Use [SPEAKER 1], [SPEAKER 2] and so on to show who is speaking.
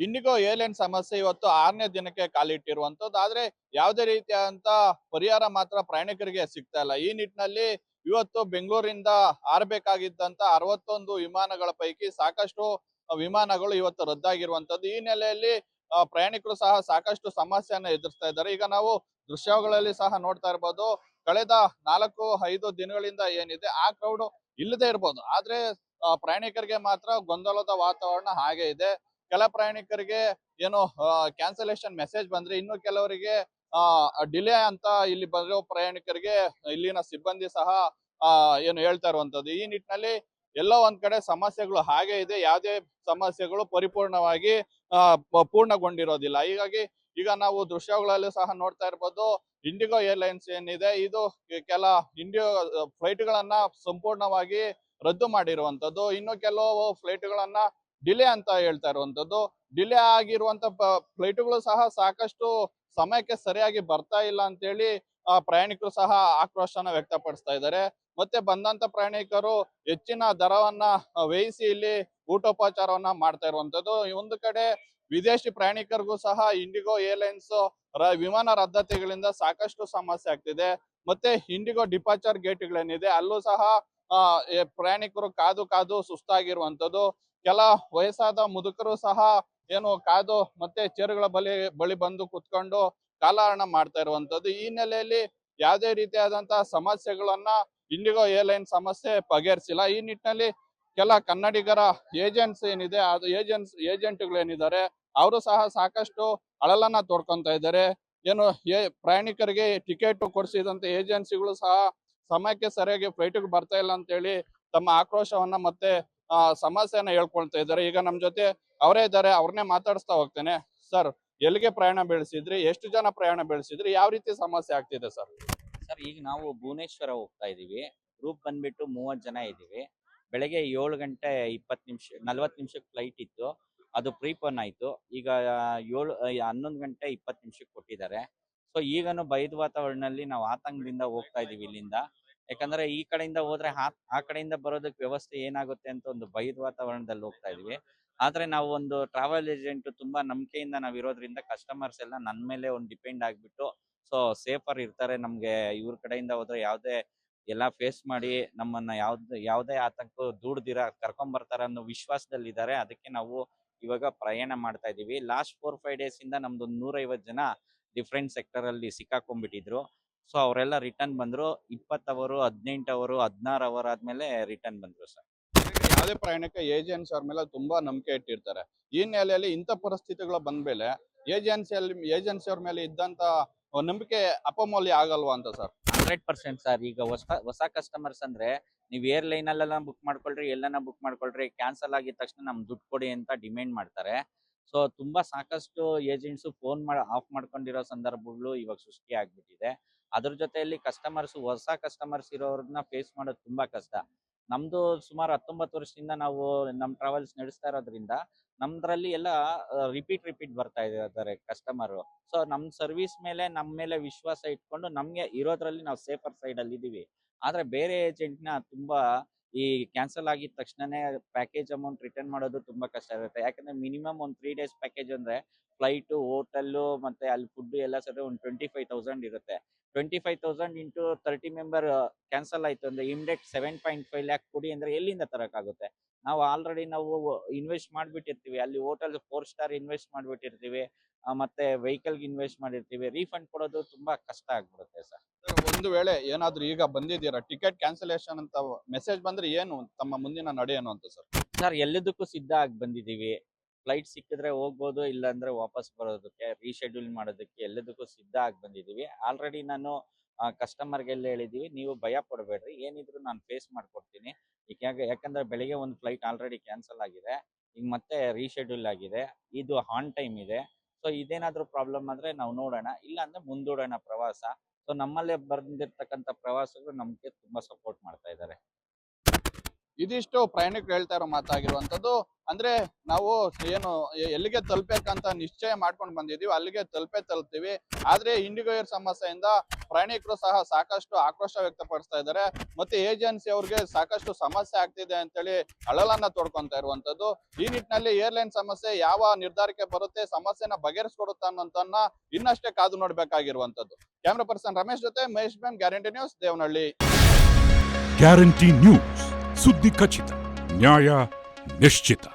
[SPEAKER 1] IndiGo airline ಸಮಸ್ಯೆ ಇವತ್ತು 6ನೇ ದಿನಕ್ಕೆ ಕಾಲಿಟ್ಟಿರುವಂತದ್ದು. ಆದ್ರೆ ಯಾವುದೇ ರೀತಿಯಾದಂತ ಪರಿಹಾರ ಮಾತ್ರ ಪ್ರಯಾಣಿಕರಿಗೆ ಸಿಗ್ತಾ ಇಲ್ಲ. ಈ ನಿಟ್ಟಿನಲ್ಲಿ ಇವತ್ತು ಬೆಂಗಳೂರಿಂದ ಹಾರಬೇಕಾಗಿದ್ದಂತ 61 ವಿಮಾನಗಳ ಪೈಕಿ ಸಾಕಷ್ಟು ವಿಮಾನಗಳು ಇವತ್ತು ರದ್ದಾಗಿರುವಂತದ್ದು. ಈ ನೆಲೆಯಲ್ಲಿ ಪ್ರಯಾಣಿಕರು ಸಹ ಸಾಕಷ್ಟು ಸಮಸ್ಯೆಯನ್ನ ಎದುರಿಸ್ತಾ ಇದ್ದಾರೆ. ಈಗ ನಾವು ದೃಶ್ಯಗಳಲ್ಲಿ ಸಹ ನೋಡ್ತಾ ಇರ್ಬೋದು. ಕಳೆದ 4-5 ದಿನಗಳಿಂದ ಏನಿದೆ ಆ ಕ್ರೌಡ್ ಇಲ್ಲದೆ ಇರ್ಬೋದು. ಆದ್ರೆ ಪ್ರಯಾಣಿಕರಿಗೆ ಮಾತ್ರ ಗೊಂದಲದ ವಾತಾವರಣ ಹಾಗೆ ಇದೆ. ಕೆಲ ಪ್ರಯಾಣಿಕರಿಗೆ ಏನು ಕ್ಯಾನ್ಸಲೇಷನ್ ಮೆಸೇಜ್ ಬಂದ್ರೆ, ಇನ್ನು ಕೆಲವರಿಗೆ ಡಿಲೇ ಅಂತ ಇಲ್ಲಿ ಬರೋ ಪ್ರಯಾಣಿಕರಿಗೆ ಇಲ್ಲಿನ ಸಿಬ್ಬಂದಿ ಸಹ ಏನು ಹೇಳ್ತಾ ಇರುವಂತದ್ದು. ಈ ನಿಟ್ಟಿನಲ್ಲಿ ಎಲ್ಲೋ ಒಂದ್ ಕಡೆ ಸಮಸ್ಯೆಗಳು ಹಾಗೆ ಇದೆ. ಯಾವುದೇ ಸಮಸ್ಯೆಗಳು ಪರಿಪೂರ್ಣವಾಗಿ ಪೂರ್ಣಗೊಂಡಿರೋದಿಲ್ಲ. ಹೀಗಾಗಿ ಈಗ ನಾವು ದೃಶ್ಯಗಳಲ್ಲಿ ಸಹ ನೋಡ್ತಾ ಇರ್ಬೋದು. ಇಂಡಿಗೋ ಏರ್ಲೈನ್ಸ್ ಏನಿದೆ ಇದು ಕೆಲ ಇಂಡಿಯೋ ಫ್ಲೈಟ್ ಗಳನ್ನ ಸಂಪೂರ್ಣವಾಗಿ ರದ್ದು ಮಾಡಿರುವಂತದ್ದು. ಇನ್ನು ಕೆಲವು ಫ್ಲೈಟ್ ಗಳನ್ನ ಡಿಲೇ ಅಂತ ಹೇಳ್ತಾ ಇರುವಂತದ್ದು. ಡಿಲೇ ಆಗಿರುವಂತ ಫ್ಲೈಟ್ಗಳು ಸಹ ಸಾಕಷ್ಟು ಸಮಯಕ್ಕೆ ಸರಿಯಾಗಿ ಬರ್ತಾ ಇಲ್ಲ ಅಂತೇಳಿ ಪ್ರಯಾಣಿಕರು ಸಹ ಆಕ್ರೋಶನ ವ್ಯಕ್ತಪಡಿಸ್ತಾ ಇದ್ದಾರೆ. ಮತ್ತೆ ಬಂದಂತ ಪ್ರಯಾಣಿಕರು ಹೆಚ್ಚಿನ ದರವನ್ನ ವ್ಯಯಿಸಿ ಇಲ್ಲಿ ಊಟೋಪಚಾರವನ್ನ ಮಾಡ್ತಾ ಇರುವಂತದ್ದು. ಒಂದು ಕಡೆ ವಿದೇಶಿ ಪ್ರಯಾಣಿಕರಿಗೂ ಸಹ ಇಂಡಿಗೋ ಏರ್ಲೈನ್ಸ್ ವಿಮಾನ ರದ್ದತಿಗಳಿಂದ ಸಾಕಷ್ಟು ಸಮಸ್ಯೆ ಆಗ್ತಿದೆ. ಮತ್ತೆ ಇಂಡಿಗೋ ಡಿಪಾರ್ಚರ್ ಗೇಟ್ಗಳೇನಿದೆ ಅಲ್ಲೂ ಸಹ ಪ್ರಯಾಣಿಕರು ಕಾದು ಕಾದು ಸುಸ್ತಾಗಿರುವಂತದ್ದು. ಕೆಲ ವಯಸ್ಸಾದ ಮುದುಕರು ಸಹ ಏನು ಕಾದು ಮತ್ತೆ ಚೇರುಗಳ ಬಳಿ ಬಂದು ಕುತ್ಕೊಂಡು ಕಾಲಹರಣ ಮಾಡ್ತಾ ಇರುವಂತದ್ದು. ಈ ನೆಲೆಯಲ್ಲಿ ಯಾವುದೇ ರೀತಿಯಾದಂತಹ ಸಮಸ್ಯೆಗಳನ್ನ ಇಂಡಿಗೋ ಏರ್ಲೈನ್ ಸಮಸ್ಯೆ ಬಗೆಹರಿಸಿಲ್ಲ. ಈ ನಿಟ್ಟಿನಲ್ಲಿ ಕೆಲ ಕನ್ನಡಿಗರ ಏಜೆಂಟ್ಸ್ ಏನಿದೆ ಅದು ಏಜೆಂಟ್ಗಳೇನಿದ್ದಾರೆ ಅವರು ಸಹ ಸಾಕಷ್ಟು ಅಳಲನ್ನ ತೋಡ್ಕೊಂತ ಇದ್ದಾರೆ. ಏನು ಪ್ರಯಾಣಿಕರಿಗೆ ಟಿಕೆಟ್ ಕೊಡಿಸಿದಂತ ಏಜೆನ್ಸಿಗಳು ಸಹ ಸಮಯಕ್ಕೆ ಸರಿಯಾಗಿ ಫ್ಲೈಟ್ಗೆ ಬರ್ತಾ ಇಲ್ಲ ಅಂತ ಹೇಳಿ ತಮ್ಮ ಆಕ್ರೋಶವನ್ನ ಮತ್ತೆ ಸಮಸ್ಯೆಯನ್ನ ಹೇಳ್ಕೊಳ್ತಾ ಇದ್ದಾರೆ. ಈಗ ನಮ್ ಜೊತೆ ಅವರೇ ಇದ್ದಾರೆ, ಅವ್ರನ್ನೇ ಮಾತಾಡಿಸ್ತಾ ಹೋಗ್ತೇನೆ. ಸರ್, ಎಲ್ಲಿಗೆ ಪ್ರಯಾಣ ಬೆಳೆಸಿದ್ರಿ? ಎಷ್ಟು ಜನ ಪ್ರಯಾಣ ಬೆಳೆಸಿದ್ರಿ? ಯಾವ ರೀತಿ ಸಮಸ್ಯೆ ಆಗ್ತಿದೆ ಸರ್?
[SPEAKER 2] ಸರ್, ಈಗ ನಾವು ಭುವನೇಶ್ವರ ಹೋಗ್ತಾ ಇದೀವಿ. ಗ್ರೂಪ್ ಬಂದ್ಬಿಟ್ಟು 30 ಜನ ಇದೀವಿ. ಬೆಳಗ್ಗೆ 7 ಗಂಟೆ 20 ನಿಮಿಷ 40 ನಿಮಿಷಕ್ಕೆ ಫ್ಲೈಟ್ ಇತ್ತು. ಅದು ಪ್ರೀಪೋನ್ ಆಯ್ತು. ಈಗ 11 ಗಂಟೆ 20 ನಿಮಿಷಕ್ಕೆ ಕೊಟ್ಟಿದ್ದಾರೆ. ಸೊ ಈಗನು ಭಯದ ವಾತಾವರಣದಲ್ಲಿ ನಾವು ಆತಂಕದಿಂದ ಹೋಗ್ತಾ ಇದೀವಿ ಇಲ್ಲಿಂದ. ಯಾಕಂದ್ರೆ ಈ ಕಡೆಯಿಂದ ಹೋದ್ರೆ ಆ ಕಡೆಯಿಂದ ಬರೋದಕ್ಕೆ ವ್ಯವಸ್ಥೆ ಏನಾಗುತ್ತೆ ಅಂತ ಒಂದು ಭಯದ ವಾತಾವರಣದಲ್ಲಿ ಹೋಗ್ತಾ ಇದೀವಿ. ಆದ್ರೆ ನಾವು ಒಂದು ಟ್ರಾವೆಲ್ ಏಜೆಂಟ್ ತುಂಬಾ ನಂಬಿಕೆಯಿಂದ ನಾವ್ ಇರೋದ್ರಿಂದ ಕಸ್ಟಮರ್ಸ್ ಎಲ್ಲ ನನ್ನ ಮೇಲೆ ಒಂದು ಡಿಪೆಂಡ್ ಆಗ್ಬಿಟ್ಟು ಸೊ ಸೇಫರ್ ಇರ್ತಾರೆ. ನಮ್ಗೆ ಇವ್ರ ಕಡೆಯಿಂದ ಹೋದ್ರೆ ಯಾವ್ದೇ ಎಲ್ಲ ಫೇಸ್ ಮಾಡಿ ನಮ್ಮನ್ನ ಯಾವ್ದೇ ಆತಂಕ ದೂಡ್ದಿರ ಕರ್ಕೊಂಡ್ ಬರ್ತಾರೆ ಅನ್ನೋ ವಿಶ್ವಾಸದಲ್ಲಿ ಇದ್ದಾರೆ. ಅದಕ್ಕೆ ನಾವು ಇವಾಗ ಪ್ರಯಾಣ ಮಾಡ್ತಾ ಇದೀವಿ. ಲಾಸ್ಟ್ 4-5 ಡೇಸ್ ಇಂದ ನಮ್ದು 150 ಜನ ಡಿಫ್ರೆಂಟ್ ಸೆಕ್ಟರ್ ಅಲ್ಲಿ ಸಿಕ್ಕಾಕೊಂಡ್ಬಿಟ್ಟಿದ್ರು. ಸೊ ಅವರೆಲ್ಲ ರಿಟರ್ನ್ ಬಂದ್ರು. 20 ಅವರು 18 ಅವರು 16 ಅವರ್ ಆದ್ಮೇಲೆ ರಿಟರ್ನ್ ಬಂದ್ರು ಸರ್.
[SPEAKER 1] ಯಾವುದೇ ಪ್ರಯಾಣಿಕ ಏಜೆನ್ಸಿ ಅವ್ರ ಮೇಲೆ ತುಂಬಾ ನಂಬಿಕೆ ಇಟ್ಟಿರ್ತಾರೆ. ಈ ನೆಲೆಯಲ್ಲಿ ಇಂಥ ಪರಿಸ್ಥಿತಿಗಳು ಬಂದ್ಮೇಲೆ ಏಜೆನ್ಸಿ ಅವ್ರ ಮೇಲೆ ಇದ್ದಂತ ನಂಬಿಕೆ ಅಪಮೌಲ್ಯ ಆಗಲ್ವಾ ಅಂತ ಸರ್?
[SPEAKER 2] 100% ಸರ್. ಈಗ ಹೊಸ ಕಸ್ಟಮರ್ಸ್ ಅಂದ್ರೆ ನೀವು ಏರ್ಲೈನ್ ಅಲ್ಲೆಲ್ಲ ಬುಕ್ ಮಾಡ್ಕೊಳ್ರಿ, ಎಲ್ಲನ ಬುಕ್ ಮಾಡ್ಕೊಳ್ರಿ, ಕ್ಯಾನ್ಸಲ್ ಆಗಿದ ತಕ್ಷಣ ನಮ್ ದುಡ್ಡು ಕೊಡಿ ಅಂತ ಡಿಮ್ಯಾಂಡ್ ಮಾಡ್ತಾರೆ. ಸೊ ತುಂಬಾ ಸಾಕಷ್ಟು ಏಜೆಂಟ್ಸ್ ಫೋನ್ ಆಫ್ ಮಾಡ್ಕೊಂಡಿರೋ ಸಂದರ್ಭಗಳು ಇವಾಗ ಸೃಷ್ಟಿ ಆಗ್ಬಿಟ್ಟಿದೆ. ಅದ್ರ ಜೊತೆಯಲ್ಲಿ ಹೊಸ ಕಸ್ಟಮರ್ಸ್ ಇರೋರನ್ನ ಫೇಸ್ ಮಾಡೋದು ತುಂಬಾ ಕಷ್ಟ. ನಮ್ದು ಸುಮಾರು 19 ವರ್ಷದಿಂದ ನಾವು ನಮ್ ಟ್ರಾವೆಲ್ಸ್ ನಡೆಸ್ತಾ ಇರೋದ್ರಿಂದ ನಮ್ದ್ರಲ್ಲಿ ಎಲ್ಲ ರಿಪೀಟ್ ಬರ್ತಾ ಇದ್ದಾರೆ ಕಸ್ಟಮರ್. ಸೊ ನಮ್ ಸರ್ವಿಸ್ ಮೇಲೆ ನಮ್ಮ ಮೇಲೆ ವಿಶ್ವಾಸ ಇಟ್ಕೊಂಡು ನಮ್ಗೆ ಇರೋದ್ರಲ್ಲಿ ನಾವು ಸೇಫರ್ ಸೈಡ್ ಅಲ್ಲಿ ಇದೀವಿ. ಆದ್ರೆ ಬೇರೆ ಏಜೆಂಟ್ ನ ತುಂಬಾ ಈ ಕ್ಯಾನ್ಸಲ್ ಆಗಿದ ತಕ್ಷಣನೇ ಪ್ಯಾಕೇಜ್ ಅಮೌಂಟ್ ರಿಟರ್ನ್ ಮಾಡೋದು ತುಂಬಾ ಕಷ್ಟ ಇರುತ್ತೆ. ಯಾಕಂದ್ರೆ ಮಿನಿಮಮ್ ಒಂದು 3 ಡೇಸ್ ಪ್ಯಾಕೇಜ್ ಅಂದ್ರೆ ಫ್ಲೈಟ್, ಹೋಟೆಲ್ ಮತ್ತೆ ಅಲ್ಲಿ ಫುಡ್ ಎಲ್ಲ ಸೇರಿ ಒಂದು 25,000 ಇರುತ್ತೆ. 25,000 ಇಂಟು 30 ಮೆಂಬರ್ ಕ್ಯಾನ್ಸಲ್ ಆಯ್ತು ಅಂದ್ರೆ ಇಮಿಡಿಯೇಟ್ 7.5 ಲ್ಯಾಕ್ ಕೊಡಿ ಅಂದ್ರೆ ಎಲ್ಲಿಂದ ತರಕಾಗುತ್ತೆ? ನಾವು ಆಲ್ರೆಡಿ ಇನ್ವೆಸ್ಟ್ ಮಾಡ್ಬಿಟ್ಟಿರ್ತೀವಿ. ಅಲ್ಲಿ ಹೋಟೆಲ್ 4 ಸ್ಟಾರ್ ಇನ್ವೆಸ್ಟ್ ಮಾಡ್ಬಿಟ್ಟಿರ್ತೀವಿ. ಮತ್ತೆ ವೆಹಿಕಲ್ಗೆ ಇನ್ವೆಸ್ಟ್ ಮಾಡಿರ್ತೀವಿ. ರೀಫಂಡ್ ಕೊಡೋದು ತುಂಬಾ ಕಷ್ಟ ಆಗ್ಬಿಡುತ್ತೆ ಸರ್.
[SPEAKER 1] ಒಂದು ವೇಳೆ ಏನಾದ್ರೂ ಈಗ ಬಂದಿದ್ದೀರಾ ಟಿಕೆಟ್ ಕ್ಯಾನ್ಸಲೇಷನ್ ಅಂತ ಮೆಸೇಜ್ ಬಂದ್ರೆ ಏನು ತಮ್ಮ ಮುಂದಿನ ನಡೆ ಏನು ಅಂತ ಸರ್?
[SPEAKER 2] ಸರ್, ಎಲ್ಲದಕ್ಕೂ ಸಿದ್ಧ ಆಗಿ ಬಂದಿದ್ದೀವಿ. ಫ್ಲೈಟ್ ಸಿಕ್ಕಿದ್ರೆ ಹೋಗ್ಬೋದು, ಇಲ್ಲಾಂದ್ರೆ ವಾಪಸ್ ಬರೋದಕ್ಕೆ ರೀಶೆಡ್ಯೂಲ್ ಮಾಡೋದಕ್ಕೆ ಎಲ್ಲದಕ್ಕೂ ಸಿದ್ಧ ಆಗಿ ಬಂದಿದ್ದೀವಿ. ಆಲ್ರೆಡಿ ನಾನು ಕಸ್ಟಮರ್ಗೆಲ್ಲ ಹೇಳಿದ್ದೀವಿ, ನೀವು ಭಯ ಪಡಬೇಡ್ರಿ, ಏನಿದ್ರು ನಾನು ಫೇಸ್ ಮಾಡ್ಕೊಡ್ತೀನಿ. ಯಾಕಂದ್ರೆ ಬೆಳಿಗ್ಗೆ ಒಂದು ಫ್ಲೈಟ್ ಆಲ್ರೆಡಿ ಕ್ಯಾನ್ಸಲ್ ಆಗಿದೆ, ಈಗ ಮತ್ತೆ ರೀಶೆಡ್ಯೂಲ್ ಆಗಿದೆ, ಇದು ಆನ್ ಟೈಮ್ ಇದೆ. ಸೊ ಇದೇನಾದ್ರೂ ಪ್ರಾಬ್ಲಮ್ ಆದ್ರೆ ನಾವು ನೋಡೋಣ, ಇಲ್ಲ ಅಂದ್ರೆ ಮುಂದೂಡೋಣ ಪ್ರವಾಸ. ಸೊ ನಮ್ಮಲ್ಲೇ ಬಂದಿರ್ತಕ್ಕಂಥ ಪ್ರವಾಸಿಗರು ನಮ್ಗೆ ತುಂಬಾ ಸಪೋರ್ಟ್ ಮಾಡ್ತಾ ಇದ್ದಾರೆ.
[SPEAKER 1] ಇದಿಷ್ಟು ಪ್ರಯಾಣಿಕರು ಹೇಳ್ತಾ ಇರೋ ಮಾತಾಗಿರುವಂತದ್ದು. ಅಂದ್ರೆ ನಾವು ಏನು ಎಲ್ಲಿಗೆ ತಲುಪಬೇಕಂತ ನಿಶ್ಚಯ ಮಾಡ್ಕೊಂಡು ಬಂದಿದೀವಿ ಅಲ್ಲಿಗೆ ತಲುಪ್ತೀವಿ. ಆದ್ರೆ ಇಂಡಿಗೋ ಏರ್ ಸಮಸ್ಯೆಯಿಂದ ಪ್ರಯಾಣಿಕರು ಸಹ ಸಾಕಷ್ಟು ಆಕ್ರೋಶ ವ್ಯಕ್ತಪಡಿಸ್ತಾ ಇದ್ದಾರೆ. ಮತ್ತೆ ಏಜೆನ್ಸಿ ಅವ್ರಿಗೆ ಸಾಕಷ್ಟು ಸಮಸ್ಯೆ ಆಗ್ತಿದೆ ಅಂತೇಳಿ ಅಳಲನ್ನ ತೋಡ್ಕೊಂತ ಇರುವಂತದ್ದು. ಈ ನಿಟ್ಟಿನಲ್ಲಿ ಏರ್ಲೈನ್ ಸಮಸ್ಯೆ ಯಾವ ನಿರ್ಧಾರಕ್ಕೆ ಬರುತ್ತೆ, ಸಮಸ್ಯೆನ ಬಗೆಹರಿಸ್ಕೊಡುತ್ತಾ ಅನ್ನೋದನ್ನ ಇನ್ನಷ್ಟೇ ಕಾದು ನೋಡ್ಬೇಕಾಗಿರುವಂತದ್ದು. ಕ್ಯಾಮ್ರಾ ಪರ್ಸನ್ ರಮೇಶ್ ಜೊತೆ ಮಹೇಶ್ ಬ್ಯಾಮ್, guarantee news, Devanahalli.
[SPEAKER 3] Guarantee news, ಸುದ್ದಿ ಖಚಿತ, ನ್ಯಾಯ ನಿಶ್ಚಿತ.